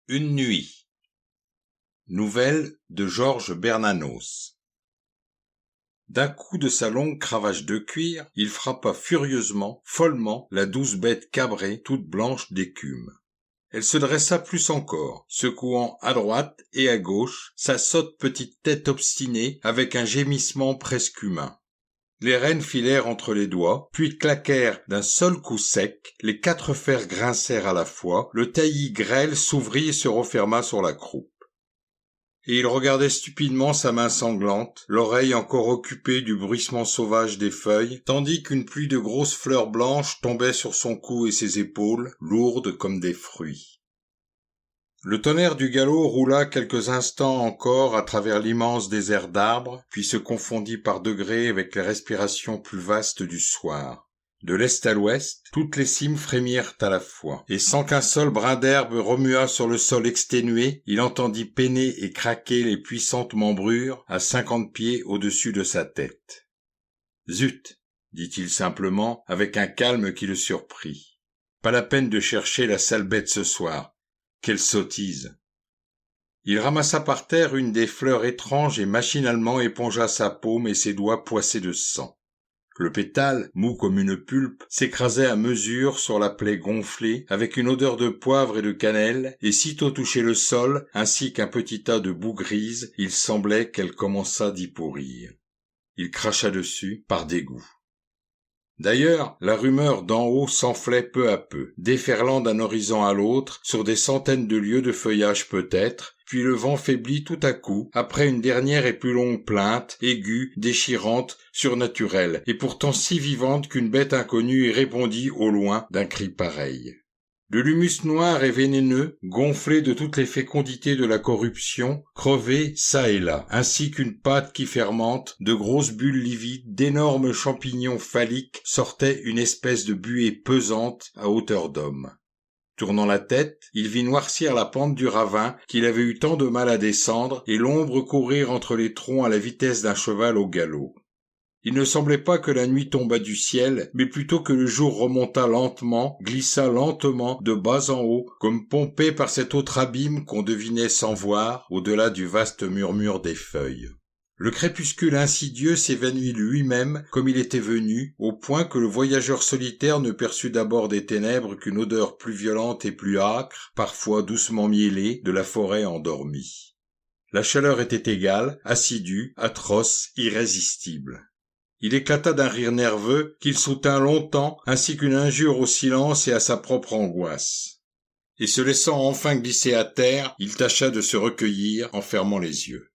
Une nuit. Nouvelle de Georges Bernanos. D'un coup de sa longue cravache de cuir, il frappa furieusement, follement, la douce bête cabrée, toute blanche d'écume. Elle se dressa plus encore, secouant à droite et à gauche sa sotte petite tête obstinée avec un gémissement presque humain. Les rênes filèrent entre les doigts, puis claquèrent d'un seul coup sec, les 4 fers grincèrent à la fois, le taillis grêle s'ouvrit et se referma sur la croupe. Et il regardait stupidement sa main sanglante, l'oreille encore occupée du bruissement sauvage des feuilles, tandis qu'une pluie de grosses fleurs blanches tombait sur son cou et ses épaules, lourdes comme des fruits. Le tonnerre du galop roula quelques instants encore à travers l'immense désert d'arbres, puis se confondit par degrés avec les respirations plus vastes du soir. De l'est à l'ouest, toutes les cimes frémirent à la fois, et sans qu'un seul brin d'herbe remuât sur le sol exténué, il entendit peiner et craquer les puissantes membrures à 50 pieds au-dessus de sa tête. « Zut !» dit-il simplement, avec un calme qui le surprit. « Pas la peine de chercher la sale bête ce soir. Quelle sottise !» Il ramassa par terre une des fleurs étranges et machinalement épongea sa paume et ses doigts poissés de sang. Le pétale, mou comme une pulpe, s'écrasait à mesure sur la plaie gonflée, avec une odeur de poivre et de cannelle, et sitôt touché le sol, ainsi qu'un petit tas de boue grise, il semblait qu'elle commençât d'y pourrir. Il cracha dessus, par dégoût. D'ailleurs, la rumeur d'en haut s'enflait peu à peu, déferlant d'un horizon à l'autre, sur des centaines de lieues de feuillage peut-être, puis le vent faiblit tout à coup, après une dernière et plus longue plainte, aiguë, déchirante, surnaturelle, et pourtant si vivante qu'une bête inconnue y répondit au loin d'un cri pareil. De l'humus noir et vénéneux, gonflé de toutes les fécondités de la corruption, crevé çà et là, ainsi qu'une pâte qui fermente, de grosses bulles livides, d'énormes champignons phalliques, sortait une espèce de buée pesante à hauteur d'homme. Tournant la tête, il vit noircir la pente du ravin qu'il avait eu tant de mal à descendre et l'ombre courir entre les troncs à la vitesse d'un cheval au galop. Il ne semblait pas que la nuit tombât du ciel, mais plutôt que le jour remontât lentement, glissa lentement, de bas en haut, comme pompé par cet autre abîme qu'on devinait sans voir, au-delà du vaste murmure des feuilles. Le crépuscule insidieux s'évanouit lui-même comme il était venu, au point que le voyageur solitaire ne perçut d'abord des ténèbres qu'une odeur plus violente et plus âcre, parfois doucement mielée, de la forêt endormie. La chaleur était égale, assidue, atroce, irrésistible. Il éclata d'un rire nerveux qu'il soutint longtemps, ainsi qu'une injure au silence et à sa propre angoisse. Et se laissant enfin glisser à terre, il tâcha de se recueillir en fermant les yeux.